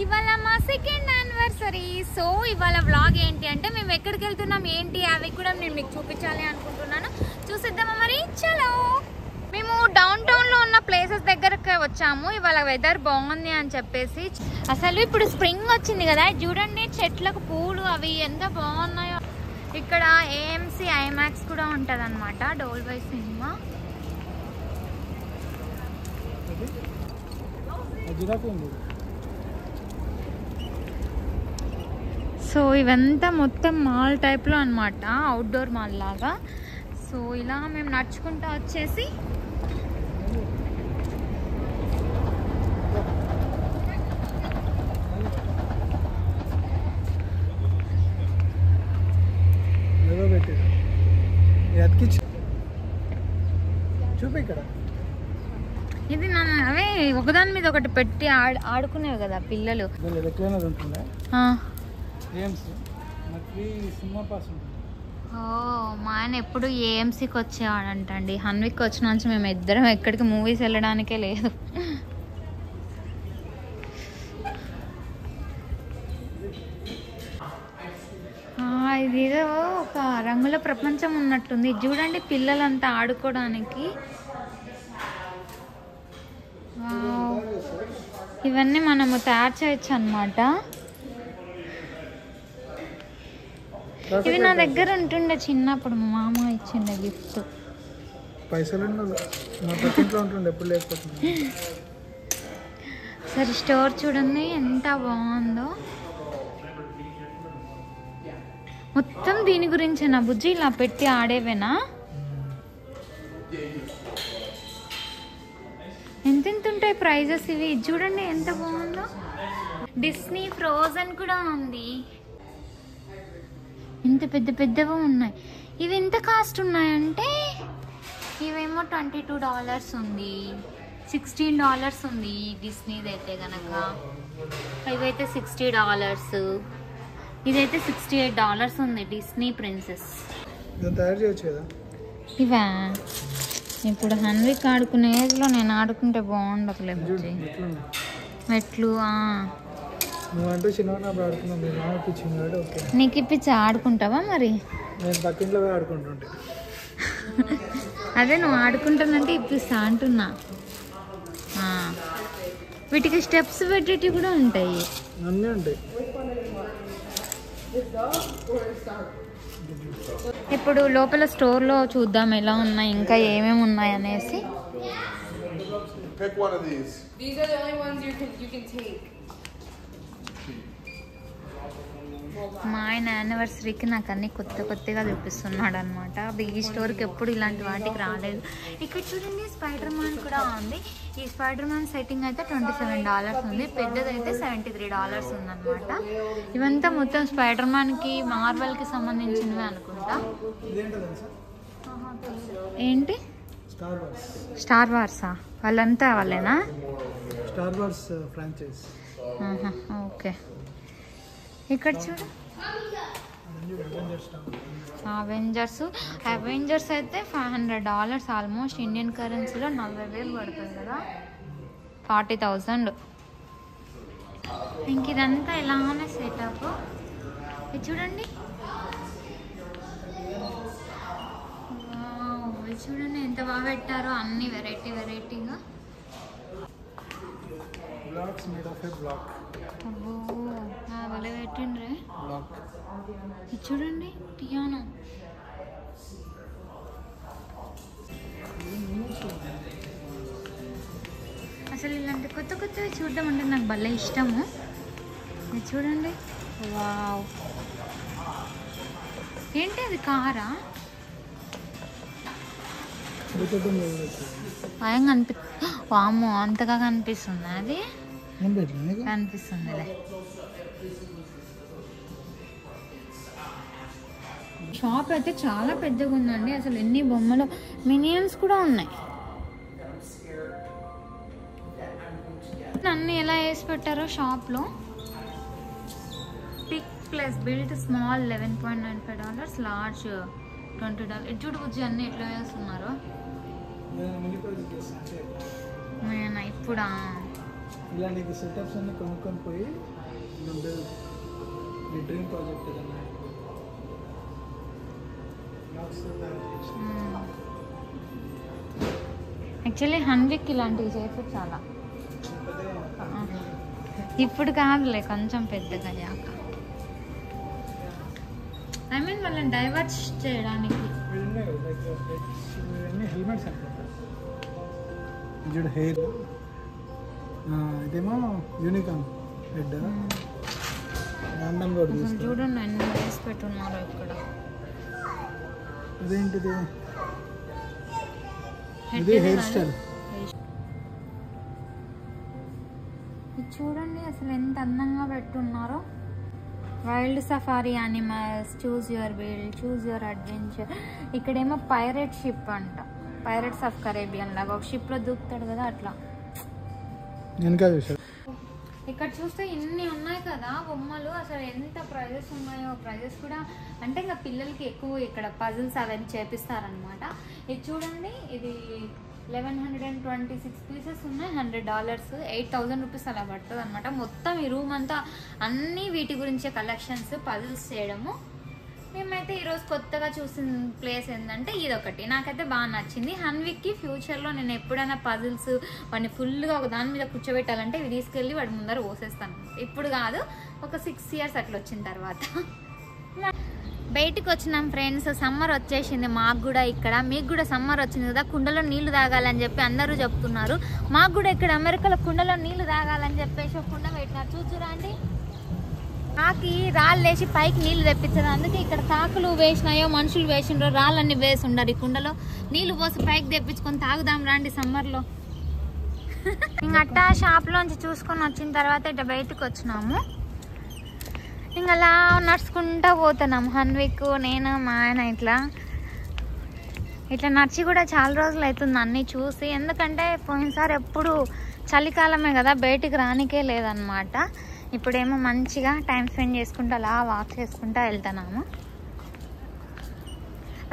ఇవాళ మా second anniversary. So ఇవాళ వ్లాగ్ ఏంటి అంటే మేము ఎక్కడికి వెళ్తున్నాం ఏంటి అవి కూడా నేను మీకు చూపించాలి అనుకుంటున్నాను. చూసిద్దామా మరి? చలో. మేము డౌన్ టౌన్ లో ఉన్న ప్లేసెస్ దగ్గరకు వచ్చాము. ఇవాళ వెదర్ బాగుంది అని చెప్పేసి. అసలు ఇప్పుడు స్ప్రింగ్ వచ్చింది కదా, చూడండి చెట్లకు పూలు అవి ఎంత బాగున్నాయో. ఇక్కడ AMC IMAX కూడా ఉంటది అనమాట, డోల్ బై సినిమా. సో ఇవంతా మొత్తం మాల్ టైప్లో అనమాట, అవుట్డోర్ మాల్ లాగా. సో ఇలా మేము నడుచుకుంటూ వచ్చేసి ఇది అవే ఒకదాని మీద ఒకటి పెట్టి ఆడుకునేవి కదా పిల్లలు. మా ఆయన ఎప్పుడు AMCకి వచ్చేవాడంటండి. హన్విక్ వచ్చిన నుంచి మేము ఇద్దరం ఎక్కడికి మూవీస్ వెళ్ళడానికే లేదు. ఇదేదో ఒక రంగుల ప్రపంచం ఉన్నట్టుంది. చూడండి పిల్లలంతా ఆడుకోవడానికి. ఇవన్నీ మనము తయారు చేయొచ్చు అన్నమాట. ఇది నా దగ్గర ఉంటుండే చిన్నప్పుడు, మా మామ ఇచ్చిండే గిఫ్ట్. సరే స్టోర్ చూడండి ఎంత బాగుందో. మొత్తం దీని గురించేనా బుజ్జి? ఇలా పెట్టి ఆడేవేనా? ఎంతెంత ఉంటాయి ప్రైజెస్ ఇవి? చూడండి ఎంత బాగుందో. డిస్నీ ఫ్రోజన్ కూడా ఉంది. ఇంత పెద్ద పెద్దగా ఉన్నాయి. ఇవి ఎంత కాస్ట్ ఉన్నాయంటే ఇవేమో $22 ఉంది, $16 ఉంది డిస్నీది అయితే కనుక. ఇవైతే $60, ఇదైతే $68 ఉంది డిస్నీ ప్రిన్సెస్. ఇవా ఇప్పుడు హన్విక్ ఆడుకునే ఏజ్లో నేను ఆడుకుంటే బాగుండదులే బుజ్జి. మెట్లు నీకు ఇప్పించి ఆడుకుంటావా మరి? అదే నువ్వు ఆడుకుంటానంటే ఇప్పిస్తా అంటున్నా. వీటికి స్టెప్స్ పెట్టేటివి కూడా ఉంటాయి. ఇప్పుడు లోపల స్టోర్లో చూద్దాం ఎలా ఉన్నాయి, ఇంకా ఏమేమి ఉన్నాయి అనేసి. మా ఆయన యానివర్సరీకి నాకు అన్ని కొత్తగా చూపిస్తున్నాడు అనమాట. ఈ స్టోర్కి ఎప్పుడు ఇలాంటి వాటికి రాలేదు. ఇక్కడ చూడండి స్పైడర్ మ్యాన్ కూడా ఉంది. ఈ స్పైడర్ మ్యాన్ సెట్టింగ్ అయితే $27 ఉంది, పెద్దదైతే $73 ఉందన్నమాట. ఇవంతా మొత్తం స్పైడర్ మ్యాన్కి మార్వెల్కి సంబంధించినవి అనుకుంటా. ఏంటి స్టార్ వార్సా? వాళ్ళంతా వాళ్ళేనా? Star wars franchise. ఓకే. ఇక్కడ చూడు అవెంజర్స్ అయితే $500 ఆల్మోస్ట్ ఇండియన్ కరెన్సీలో 40,000 పడుతుంది కదా, 40,000. ఇంక ఇదంతా ఇలానే సెటప్. ఇది చూడండి, ఇది చూడండి ఎంత బాగా పెట్టారో, అన్ని వెరైటీగా. అబ్బో భలే పెట్టిండ్రే. ఇది చూడండి పియానో. అసలు ఇలాంటి కొత్తవి చూడడం అంటే నాకు భలే ఇష్టము. ఇది చూడండి, వావ్. ఏంటి అది కారా? భయంగా వామ్మో అంతగా కనిపిస్తుంది. అది కనిపిస్తుందిలే. షాప్ అయితే చాలా పెద్దగా ఉందండి. అసలు ఎన్ని బొమ్మలు, మినియన్స్ కూడా ఉన్నాయి. అన్నీ ఎలా వేసి పెట్టారో షాప్లో. Plus built small $11.95, large $20. ఇది చూడు బుజ్జి అన్నీ ఎట్లా వేస్తున్నారు. నేను ఇప్పుడా ఇలా నీకు సెటప్స్ అన్ని కొనుక్కొని పోయి డ్రీమ్ ప్రాజెక్ట్ యాక్చువల్లీ హన్విక్ ఇలాంటివి చేస్తే చాలా ఇప్పుడు కాదులే కొంచెం పెద్దగా అయ్యాక. ఐ మీన్ వాళ్ళని డైవర్ట్ చేయడానికి. హెల్మెట్స్ చూడు హెయిర్ ఇదేమో యూనికాన్ హెడ్ రాండమ్గా చూడండి ఎన్ని వేసి పెట్టున్నారు ఇక్కడ. ఇదేంటిది? ఇది హెయిర్ స్టైల్. చూడండి అసలు ఎంత అందంగా పెట్టున్నారో. Wild safari animals, choose your build, choose your adventure. ఇక్కడేమో పైరేట్ షిప్ అంట, పైరేట్స్ ఆఫ్ కరేబియన్ లాగా ఒక షిప్ లో దూకుతాడు కదా అట్లా. ఇక్కడ చూస్తే ఇన్ని ఉన్నాయి కదా బొమ్మలు. అసలు ఎంత ప్రైజెస్ ఉన్నాయో. ప్రైజెస్ కూడా అంటే ఇంకా పిల్లలకి ఎక్కువ ఇక్కడ పజిల్స్ అవన్నీ చేపిస్తారనమాట. ఇది చూడండి, ఇది 1126 పీసెస్ ఉన్నాయి, $100, 8,000 రూపీస్ అలా పడుతుంది అనమాట. మొత్తం ఈ రూమ్ అంతా అన్ని వీటి గురించే కలెక్షన్స్, పజిల్స్ చేయడము. మేమైతే ఈరోజు కొత్తగా చూసిన ప్లేస్ ఏంటంటే ఇదొకటి నాకైతే బాగా నచ్చింది. హన్విక్కి ఫ్యూచర్లో నేను ఎప్పుడైనా పజిల్స్ వాడిని ఫుల్గా ఒక దాని మీద కూర్చోబెట్టాలంటే ఇవి తీసుకెళ్ళి వాడి ముందర పోసేస్తాను. ఇప్పుడు కాదు, ఒక 6 years అట్లా వచ్చిన తర్వాత. బయటకు వచ్చినాం ఫ్రెండ్స్. సమ్మర్ వచ్చేసింది మాకు కూడా ఇక్కడ. మీకు కూడా సమ్మర్ వచ్చింది కదా, కుండలో నీళ్లు తాగాలని చెప్పి అందరూ చెప్తున్నారు. మాకు కూడా ఇక్కడ అమెరికాలో కుండలో నీళ్లు తాగాలని చెప్పేసి ఒక కుండ పెట్టినారు. చూచురా అండి, కాకి రాళ్ళు వేసి పైకి నీళ్లు తెప్పించారు. అందుకే ఇక్కడ కాకులు వేసినాయో మనుషులు వేసినారో రాళ్ళన్నీ వేసి ఉండరు. ఈ కుండలో నీళ్లు పోసి పైకి తెప్పించుకొని తాగుదాం రాండి సమ్మర్లో. ఇంకట్టా షాప్లోంచి చూసుకొని వచ్చిన తర్వాత ఇట్లా బయటకు వచ్చినాము. ఇంకా అలా నడుచుకుంటూ పోతున్నాము. హన్విక్, నేను, మా ఆయన ఇట్లా నడిచి కూడా చాలా రోజులు అవుతుంది అన్నీ చూసి. ఎందుకంటే పోయినసారి ఎప్పుడు చలికాలమే కదా, బయటికి రానికే లేదనమాట. ఇప్పుడేమో మంచిగా టైం స్పెండ్ చేసుకుంటూ అలా వాక్ చేసుకుంటూ వెళ్తున్నాము.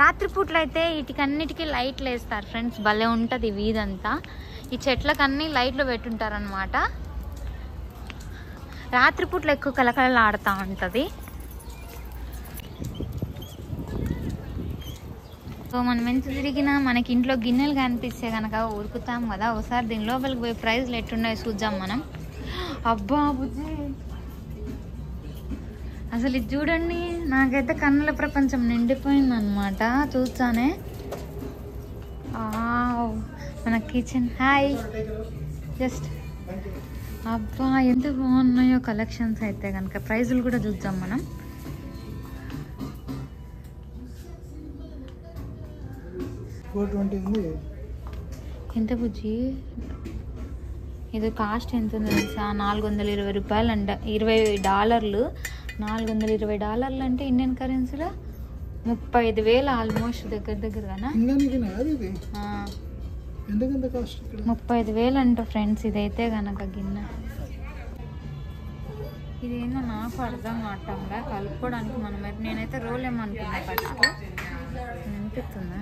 రాత్రిపూట్లు అయితే వీటికన్నిటికీ లైట్లు వేస్తారు ఫ్రెండ్స్, భలే ఉంటుంది వీధంతా. ఈ చెట్లకన్నీ లైట్లు పెట్టుంటారనమాట. రాత్రిపూట్లు ఎక్కువ కలకలలు ఆడుతూ ఉంటుంది. సో మనం ఎంత తిరిగినా మనకి ఇంట్లో గిన్నెలు కనిపిస్తే కనుక ఉరుకుతాం కదా. ఒకసారి దీని లోపలికి పోయి ప్రైజ్లు ఎట్టున్నాయో చూద్దాం మనం. అబ్బా బుజ్జి, అసలు ఇది చూడండి, నాకైతే కన్నుల ప్రపంచం నిండిపోయింది అనమాట చూస్తానే. మన కిచెన్. హాయ్, జస్ట్ అబ్బా ఎంత బాగున్నాయో కలెక్షన్స్ అయితే కనుక. ప్రైజులు కూడా చూద్దాం మనం. ఎంత బుజ్జి, ఇది కాస్ట్ ఎంత ఉంది తెలుసా? $420 అంట. $20, $420 అంటే ఇండియన్ కరెన్సీలో 35,000 ఆల్మోస్ట్ దగ్గరగానా. 35,000 అంట ఫ్రెండ్స్ ఇదైతే కనుక గిన్నె. ఇదేందో నాకు అర్థం కావటంలా కలుపుకోవడానికి. మనమైతే నేనైతే రోల్ ఏమనుకున్నా ఫస్ట్. అనిపిస్తుందా?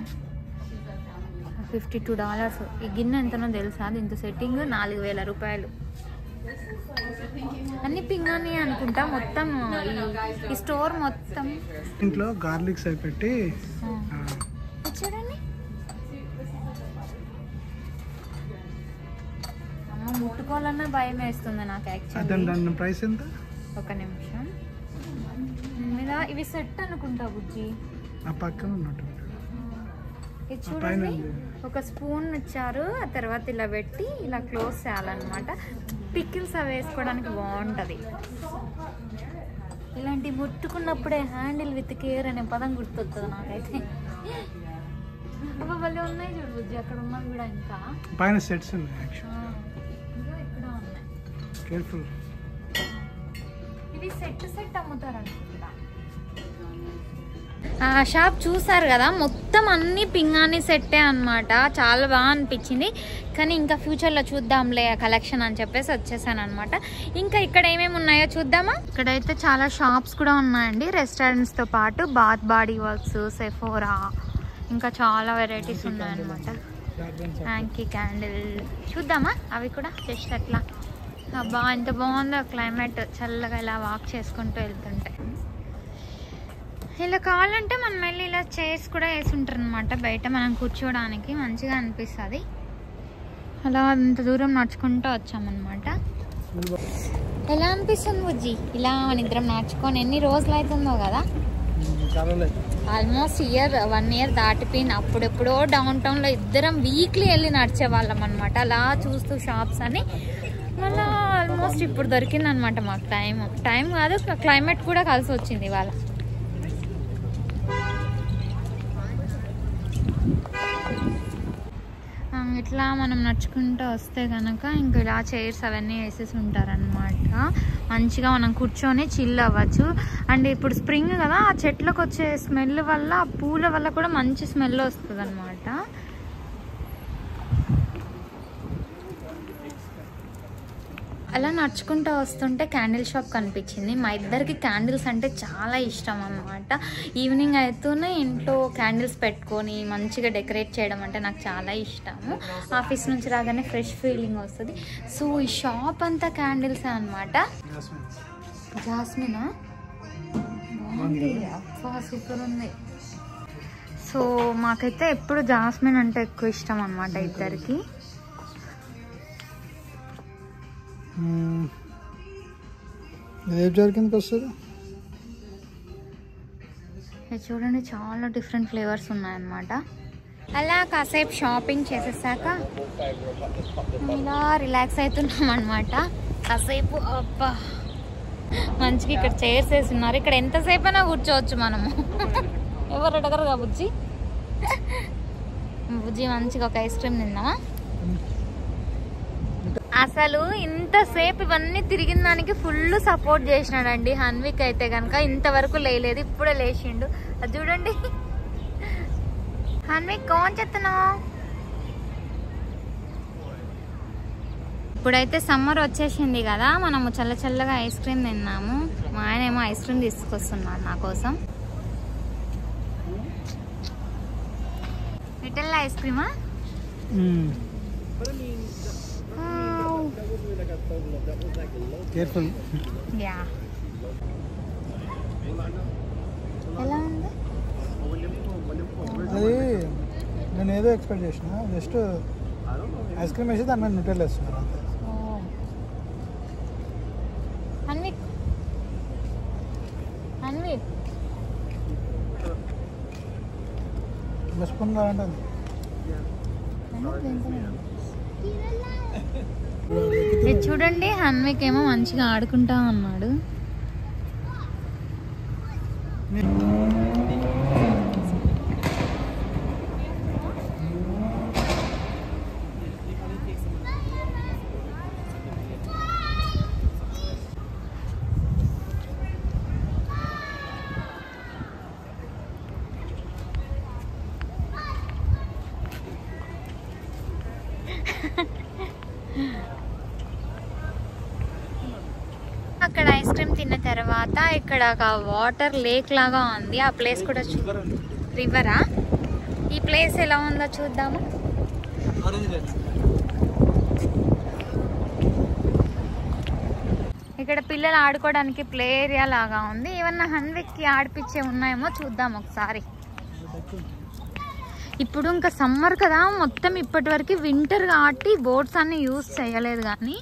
$52. ఈ గిన్నె ఎంతనో తెలుసా? దీంతో సెట్టింగ్ $4,000. అన్ని పింగాని అనుకుంటా మొత్తం. ఈ స్టోర్ మొత్తం ఇంట్లో గార్లిక్స్ అవి పెట్టి చూడండి. అమ్మ ముట్టుకోవాలన్నా భయం వేస్తుంది నాకు యాక్చువల్లీ. ప్రైస్ ఎంత? ఒక నిమిషం. మీద ఇవి సెట్ అనుకుంటా బుజ్జి. ఆ పక్కన ఉన్నట్టు. ఇది చూడండి, ఒక స్పూన్ ఇచ్చారు. ఆ తర్వాత ఇలా పెట్టి ఇలా క్లోజ్ చేయాలన్నమాట. పికిల్స్ అవి వేసుకోవడానికి బాగుంటుంది. ఇలాంటి ముట్టుకున్నప్పుడే హ్యాండిల్ విత్ కేర్ అనే పదం గుర్తొస్తుంది నాకైతే. అబ్బా భలే ఉన్నాయి చూడు బుజ్జి, అక్కడ ఉన్నవి కూడా ఇంకా పైన సెట్స్ ఉన్నాయి. ఇక్కడ ఉన్నాయి. కేర్ఫుల్. ఇవి సెట్ అమ్ముతారు అనుకుంటా. ఆ షాప్ చూసారు కదా, మొత్తం అన్ని పింగాణి సెట్టే అనమాట. చాలా బాగా అనిపించింది. కానీ ఇంకా ఫ్యూచర్లో చూద్దాంలే కలెక్షన్ అని చెప్పేసి వచ్చేసాను అనమాట. ఇంకా ఇక్కడ ఏమేమి ఉన్నాయో చూద్దామా. ఇక్కడైతే చాలా షాప్స్ కూడా ఉన్నాయండి, రెస్టారెంట్స్తో పాటు. బాత్ బాడీ వర్క్స్, సెఫోరా, ఇంకా చాలా వెరైటీస్ ఉన్నాయన్నమాట. హ్యాంకీ క్యాండిల్ చూద్దామా అవి కూడా జస్ట్ అట్లా. అబ్బా ఎంత బాగుందో క్లైమేట్, చల్లగా ఇలా వాక్ చేసుకుంటూ వెళ్తుంటే. ఇలా కావాలంటే మనం వెళ్ళి ఇలా చైర్స్ కూడా వేసి ఉంటారు అనమాట బయట, మనం కూర్చోవడానికి మంచిగా అనిపిస్తుంది. అలా అంత దూరం నడుచుకుంటూ వచ్చామన్నమాట. ఎలా అనిపిస్తుంది బుజ్జి ఇలా నిద్రం నడుచుకొని? ఎన్ని రోజులు అవుతుందో కదా, ఆల్మోస్ట్ 1 year దాటిపోయింది. అప్పుడెప్పుడో డౌన్ టౌన్లో ఇద్దరం వీక్లీ వెళ్ళి నడిచేవాళ్ళం అనమాట, అలా చూస్తూ షాప్స్ అని. మళ్ళీ ఆల్మోస్ట్ ఇప్పుడు దొరికింది అనమాట మాకు టైం కాదు, క్లైమేట్ కూడా కలిసి వచ్చింది ఇవాళ. ఇట్లా మనం నడుచుకుంటూ వస్తే కనుక ఇంకా ఇలా చైర్స్ అవన్నీ వేసేసి ఉంటారనమాట. మంచిగా మనం కూర్చొని చిల్ అవ్వచ్చు. అండ్ ఇప్పుడు స్ప్రింగ్ కదా, ఆ చెట్లకు వచ్చే స్మెల్ వల్ల, ఆ పూల వల్ల కూడా మంచి స్మెల్ వస్తుంది అనమాట. అలా నడుచుకుంటూ వస్తుంటే క్యాండిల్ షాప్ కనిపించింది. మా ఇద్దరికి క్యాండిల్స్ అంటే చాలా ఇష్టం అన్నమాట. ఈవినింగ్ అవుతూనే ఇంట్లో క్యాండిల్స్ పెట్టుకొని మంచిగా డెకరేట్ చేయడం అంటే నాకు చాలా ఇష్టము. ఆఫీస్ నుంచి రాగానే ఫ్రెష్ ఫీలింగ్ వస్తుంది. సో ఈ షాప్ అంతా క్యాండిల్స్ అనమాట. జాస్మినా బాగుంది, అబ్బా సూపర్ ఉంది. సో మాకైతే ఎప్పుడు జాస్మిన్ అంటే ఎక్కువ ఇష్టం అన్నమాట ఇద్దరికి. చూడండి చాలా డిఫరెంట్ ఫ్లేవర్స్ ఉన్నాయన్నమాట. అలా కాసేపు షాపింగ్ చేసేసాక ఇలా రిలాక్స్ అవుతున్నాం అనమాట కాసేపు. అబ్బా మంచిగా ఇక్కడ చైర్స్ వేసి ఉన్నారు. ఇక్కడ ఎంతసేపు అయినా కూర్చోవచ్చు మనము. ఎవరు అడగరుగా బుజ్జి. బుజ్జి మంచిగా ఒక ఐస్ క్రీమ్ తిందామా? అసలు ఇంతసేపు ఇవన్నీ తిరిగిన దానికి ఫుల్ సపోర్ట్ చేసినాడండి హన్విక్ అయితే కనుక. ఇంతవరకు లేలేదు, ఇప్పుడే లేచిండు. అది చూడండి. హన్విక్ కోన్ చెప్తున్నావు? ఇప్పుడైతే సమ్మర్ వచ్చేసింది కదా, మనము చల్ల చల్లగా ఐస్ క్రీమ్ తిన్నాము. మా ఆయన ఏమో ఐస్ క్రీమ్ తీసుకొస్తున్నారు నా కోసం. లిటిల్ ఐస్ క్రీమా? కేర్ఫుల్. యా ఎలా ఉంది? అది నేను ఏదో ఎక్స్పెక్ట్ చేసిన, జస్ట్ ఐస్ క్రీమ్ వేసి దాని మీద న్యూటెల్ వేస్తున్నారు అంతే. హన్విక్ హన్విక్ స్పూన్ కావాలంటే ఇది చూడండి. హన్విక్ ఏమో మంచిగా ఆడుకుంటా ఉన్నాడు. అక్కడ ఐస్ క్రీమ్ తిన్న తర్వాత ఇక్కడ ఒక వాటర్ లేక్ లాగా ఉంది. ఆ ప్లేస్ కూడా రివరా? ఈ ప్లేస్ ఎలా ఉందో చూద్దాము. ఇక్కడ పిల్లలు ఆడుకోవడానికి ప్లే ఏరియా లాగా ఉంది. ఏమన్నా హన్విక్కి ఆడిపించే ఉన్నాయేమో చూద్దాం ఒకసారి. ఇప్పుడు ఇంకా సమ్మర్ కదా, మొత్తం ఇప్పటి వరకు వింటర్ కాబట్టి బోట్స్ అన్ని యూజ్ చేయలేదు. కానీ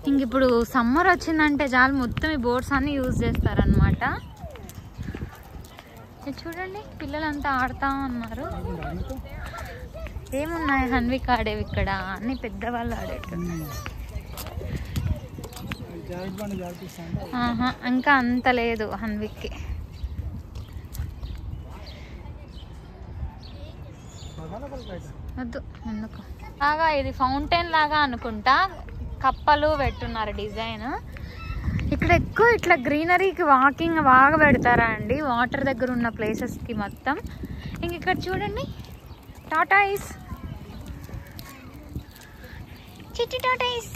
ఇంక ఇప్పుడు సమ్మర్ వచ్చిందంటే చాలు మొత్తం ఈ బోట్స్ అన్ని యూజ్ చేస్తారనమాట. చూడండి పిల్లలంతా ఆడుతూ ఉన్నారు. ఏమున్నాయి హన్విక్ ఆడేవి ఇక్కడ? అన్ని పెద్దవాళ్ళు ఆడేటు. ఇంకా అంత లేదు హన్విక్కి. వద్దు ఎందుకు. బాగా ఇది ఫౌంటైన్ లాగా అనుకుంటా, కప్పలు పెట్టున్నారు డిజైన్. ఇక్కడ ఎక్కువ ఇట్లా గ్రీనరీకి వాకింగ్ బాగా పెడతారా అండి, వాటర్ దగ్గర ఉన్న ప్లేసెస్కి మొత్తం. ఇంక ఇక్కడ చూడండి టాటాయిస్, చిట్టి టాటాయిస్.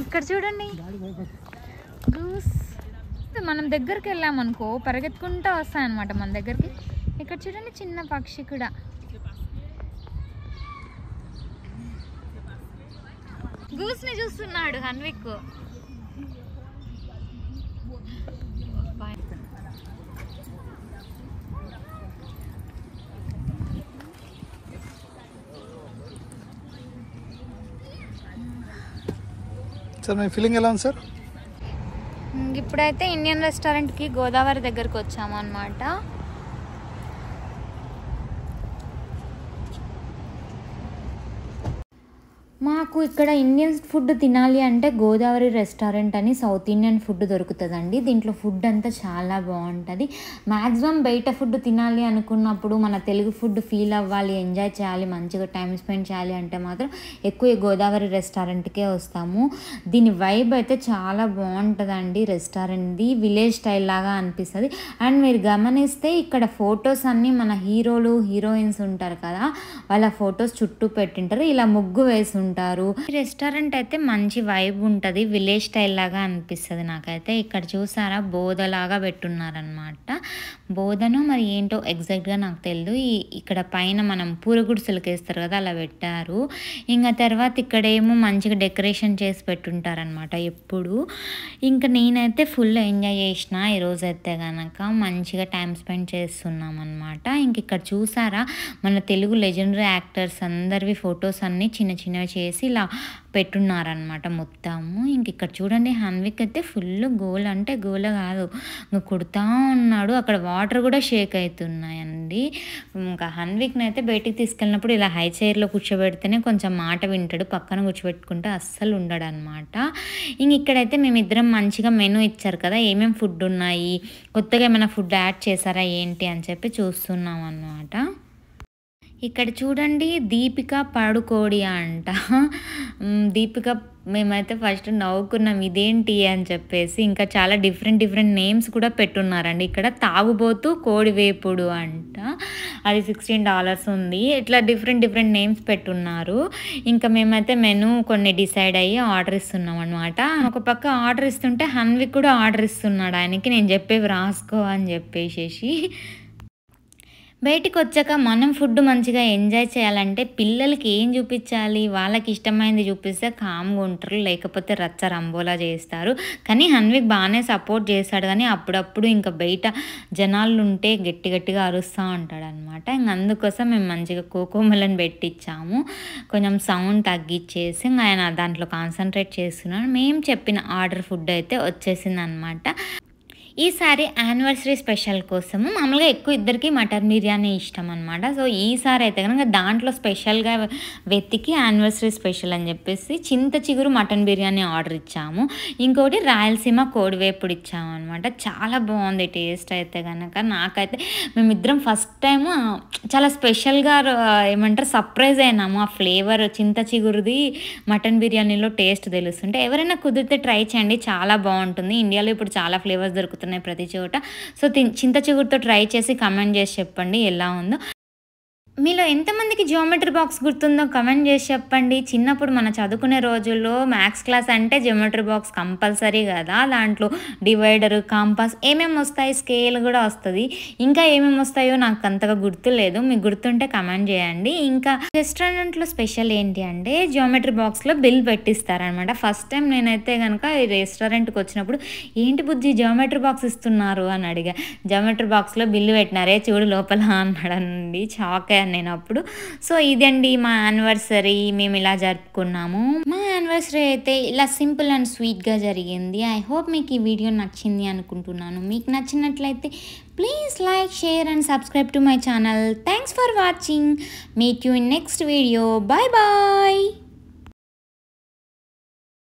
ఇక్కడ చూడండి గూస్. మనం దగ్గరికి వెళ్ళామనుకో పరిగెత్తుకుంటూ వస్తాయన్నమాట మన దగ్గరికి. ఇక్కడ చూడండి చిన్న పక్షి కూడా. గూస్ ని చూస్తున్నాడు హన్విక్. సార్ మీ ఫీలింగ్ ఎలా ఉంది సార్? ఇప్పుడైతే ఇండియన్ రెస్టారెంట్కి గోదావరి దగ్గరకు వచ్చాము అన్నమాట. మాకు ఇక్కడ ఇండియన్ ఫుడ్ తినాలి అంటే గోదావరి రెస్టారెంట్ అని సౌత్ ఇండియన్ ఫుడ్ దొరుకుతుందండి. దీంట్లో ఫుడ్ అంతా చాలా బాగుంటుంది. మ్యాక్సిమం బయట ఫుడ్ తినాలి అనుకున్నప్పుడు మన తెలుగు ఫుడ్ ఫీల్ అవ్వాలి, ఎంజాయ్ చేయాలి, మంచిగా టైం స్పెండ్ చేయాలి అంటే మాత్రం ఎక్కువ గోదావరి రెస్టారెంట్కే వస్తాము. దీని వైబ్ అయితే చాలా బాగుంటుందండి. రెస్టారెంట్ది విలేజ్ స్టైల్ లాగా అనిపిస్తుంది. అండ్ మీరు గమనిస్తే ఇక్కడ ఫొటోస్ అన్నీ మన హీరోలు హీరోయిన్స్ ఉంటారు కదా, వాళ్ళ ఫొటోస్ చుట్టూ పెట్టింటారు, ఇలా ముగ్గు వేసి ఉంటారు. ఈ రెస్టారెంట్ అయితే మంచి వైబ్ ఉంటుంది, విలేజ్ స్టైల్ లాగా అనిపిస్తుంది నాకైతే. ఇక్కడ చూసారా బోధలాగా పెట్టున్నారనమాట. బోధను మరి ఏంటో ఎగ్జాక్ట్గా నాకు తెలియదు. ఇక్కడ పైన మనం పూరగుడిసెలకు వేస్తారు కదా అలా పెట్టారు. ఇంకా తర్వాత ఇక్కడేమో మంచిగా డెకరేషన్ చేసి పెట్టుంటారనమాట ఎప్పుడు. ఇంకా నేనైతే ఫుల్ ఎంజాయ్ చేసిన ఈరోజైతే కనుక, మంచిగా టైం స్పెండ్ చేస్తున్నాం అనమాట. ఇంక ఇక్కడ చూసారా మన తెలుగు లెజెండరీ యాక్టర్స్ అందరివి ఫొటోస్ అన్నీ చిన్న చిన్నవి చేసి ఇలా పెట్టున్నారనమాట మొత్తము. ఇంక ఇక్కడ చూడండి హన్విక్ అయితే ఫుల్ గోల్ అంటే గోల కాదు, ఇంకా కుడతా ఉన్నాడు. అక్కడ వాటర్ కూడా షేక్ అవుతున్నాయండి. ఇంకా హన్విక్ని అయితే బయటికి తీసుకెళ్ళినప్పుడు ఇలా హై చైర్లో కూర్చోబెడితేనే కొంచెం మాట వింటాడు, పక్కన కూర్చోబెట్టుకుంటే అస్సలు ఉండడు అనమాట. ఇంక ఇక్కడైతే మేమిద్దరం మంచిగా మెనూ ఇచ్చారు కదా, ఏమేమి ఫుడ్ ఉన్నాయి, కొత్తగా ఏమైనా ఫుడ్ యాడ్ చేశారా ఏంటి అని చెప్పి చూస్తున్నాం అన్నమాట. ఇక్కడ చూడండి దీపిక పడుకోడి అంట. దీపిక మేమైతే ఫస్ట్ నవ్వుకున్నాం ఇదేంటి అని చెప్పేసి. ఇంకా చాలా డిఫరెంట్ నేమ్స్ కూడా పెట్టున్నారండి. ఇక్కడ తాగుబోతు కోడి వేపుడు అంట, అది $16 ఉంది. ఇట్లా డిఫరెంట్ నేమ్స్ పెట్టున్నారు. ఇంకా మేమైతే మెనూ కొన్ని డిసైడ్ అయ్యి ఆర్డర్ ఇస్తున్నాం అనమాట. ఒక పక్క ఆర్డర్ ఇస్తుంటే హన్విక్ కూడా ఆర్డర్ ఇస్తున్నాడు ఆయనకి, నేను చెప్పేవి రాసుకో అని చెప్పేసి. బయటికి వచ్చాక మనం ఫుడ్ మంచిగా ఎంజాయ్ చేయాలంటే పిల్లలకి ఏం చూపించాలి, వాళ్ళకి ఇష్టమైనది చూపిస్తే కామ్గా ఉంటారు, లేకపోతే రచ్చ రంబోలా చేస్తారు. కానీ హన్విక్ బాగానే సపోర్ట్ చేస్తాడు, కానీ అప్పుడప్పుడు ఇంకా బయట జనాలు ఉంటే గట్టిగా అరుస్తూ ఉంటాడు అనమాట. ఇంక అందుకోసం మేము మంచిగా కోకోమలని పెట్టించాము, కొంచెం సౌండ్ తగ్గించేసి ఇంకా ఆయన దాంట్లో కాన్సన్ట్రేట్ చేస్తున్నాడు. మేము చెప్పిన ఆర్డర్ ఫుడ్ అయితే వచ్చేసింది అనమాట. ఈసారి యానివర్సరీ స్పెషల్ కోసము మామూలుగా ఎక్కువ ఇద్దరికి మటన్ బిర్యానీ ఇష్టం అనమాట. సో ఈసారి అయితే కనుక దాంట్లో స్పెషల్గా వెతికి యానివర్సరీ స్పెషల్ అని చెప్పేసి చింత చిగురు మటన్ బిర్యానీ ఆర్డర్ ఇచ్చాము. ఇంకోటి రాయలసీమ కోడివేపుడు ఇచ్చాము అనమాట. చాలా బాగుంది టేస్ట్ అయితే కనుక. నాకైతే మేమిద్దరం ఫస్ట్ టైం చాలా స్పెషల్గా ఏమంటారు సర్ప్రైజ్ అయినాము. ఆ ఫ్లేవర్ చింత చిగురుది మటన్ బిర్యానీలో టేస్ట్ తెలుస్తుంటే ఎవరైనా కుదిరితే ట్రై చేయండి, చాలా బాగుంటుంది. ఇండియాలో ఇప్పుడు చాలా ఫ్లేవర్స్ దొరుకుతున్నాయి ప్రతి చోట. సో చింత చిగురుతో ట్రై చేసి కమెంట్ చేసి చెప్పండి ఎలా ఉందో. మీలో ఎంతమందికి జియోమెట్రీ బాక్స్ గుర్తుందో కమెంట్ చేసి చెప్పండి. చిన్నప్పుడు మన చదువుకునే రోజుల్లో మ్యాథ్స్ క్లాస్ అంటే జియోమెట్రీ బాక్స్ కంపల్సరీ కదా, దాంట్లో డివైడర్, కాంపాస్ ఏమేమి వస్తాయి, స్కేల్ కూడా వస్తుంది. ఇంకా ఏమేమి వస్తాయో నాకు అంతగా గుర్తులేదు, మీకు గుర్తుంటే కమెంట్ చేయండి. ఇంకా రెస్టారెంట్లో స్పెషల్ ఏంటి అంటే జియోమెట్రీ బాక్స్లో బిల్ పెట్టిస్తారనమాట. ఫస్ట్ టైం నేనైతే కనుక ఈ రెస్టారెంట్కి వచ్చినప్పుడు ఏంటి బుజ్జి జియోమెట్రీ బాక్స్ ఇస్తున్నారు అని అడిగా. జియోమెట్రీ బాక్స్లో బిల్లు పెట్టినారే చూడు లోపల అన్నాడండి. షాక్ అయ్యాను నేను అప్పుడు. సో ఇదండి మా యానివర్సరీ, మేము ఇలా జరుపుకున్నాము. మా యానివర్సరీ అయితే ఇలా సింపుల్ అండ్ స్వీట్గా జరిగింది. ఐ హోప్ మీకు ఈ వీడియో నచ్చింది అనుకుంటున్నాను. మీకు నచ్చినట్లయితే please like, share and subscribe to my channel. Thanks for watching. Meet you in next video. Bye bye.